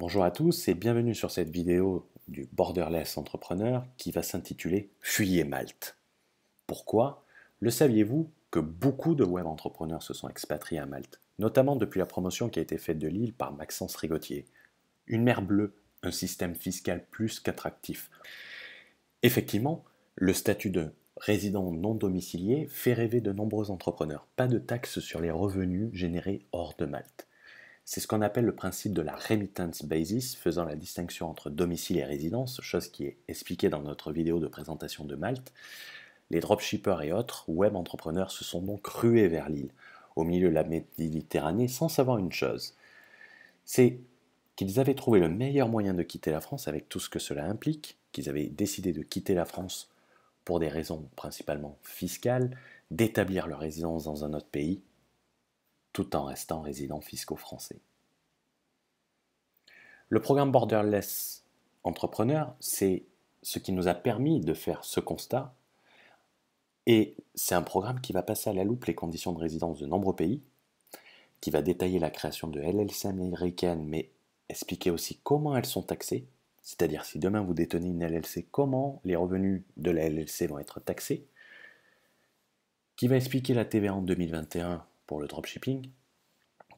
Bonjour à tous et bienvenue sur cette vidéo du Borderless Entrepreneur qui va s'intituler Fuyez Malte. Pourquoi? Le saviez-vous que beaucoup de web entrepreneurs se sont expatriés à Malte, notamment depuis la promotion qui a été faite de l'île par Maxence Rigotier. Une mer bleue, un système fiscal plus qu'attractif. Effectivement, le statut de résident non domicilié fait rêver de nombreux entrepreneurs. Pas de taxes sur les revenus générés hors de Malte. C'est ce qu'on appelle le principe de la remittance basis, faisant la distinction entre domicile et résidence, chose qui est expliquée dans notre vidéo de présentation de Malte. Les dropshippers et autres web entrepreneurs se sont donc rués vers l'île, au milieu de la Méditerranée, sans savoir une chose. C'est qu'ils avaient trouvé le meilleur moyen de quitter la France avec tout ce que cela implique, qu'ils avaient décidé de quitter la France pour des raisons principalement fiscales, d'établir leur résidence dans un autre pays, tout en restant résidents fiscaux français. Le programme Borderless Entrepreneur, c'est ce qui nous a permis de faire ce constat, et c'est un programme qui va passer à la loupe les conditions de résidence de nombreux pays, qui va détailler la création de LLC américaines, mais expliquer aussi comment elles sont taxées, c'est-à-dire si demain vous détenez une LLC, comment les revenus de la LLC vont être taxés, qui va expliquer la TVA en 2021 pour le dropshipping,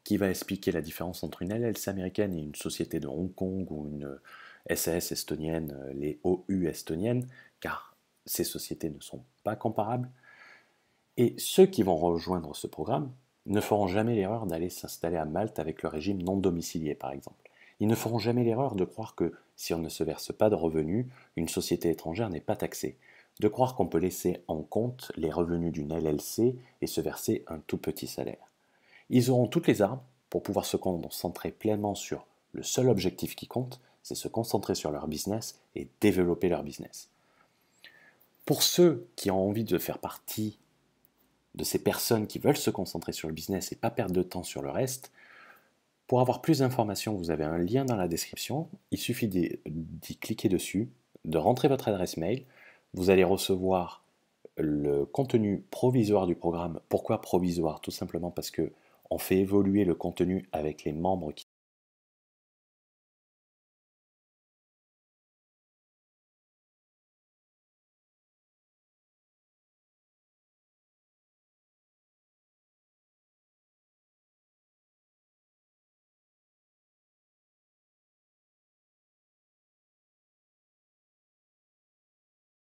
qui va expliquer la différence entre une LLC américaine et une société de Hong Kong ou une SAS estonienne, les OU estoniennes, car ces sociétés ne sont pas comparables. Et ceux qui vont rejoindre ce programme ne feront jamais l'erreur d'aller s'installer à Malte avec le régime non domicilié, par exemple. Ils ne feront jamais l'erreur de croire que si on ne se verse pas de revenus, une société étrangère n'est pas taxée. De croire qu'on peut laisser en compte les revenus d'une LLC et se verser un tout petit salaire. Ils auront toutes les armes pour pouvoir se concentrer pleinement sur le seul objectif qui compte, c'est se concentrer sur leur business et développer leur business. Pour ceux qui ont envie de faire partie de ces personnes qui veulent se concentrer sur le business et pas perdre de temps sur le reste, pour avoir plus d'informations, vous avez un lien dans la description. Il suffit d'y cliquer dessus, de rentrer votre adresse mail. Vous allez recevoir le contenu provisoire du programme. Pourquoi provisoire? Tout simplement parce que on fait évoluer le contenu avec les membres qui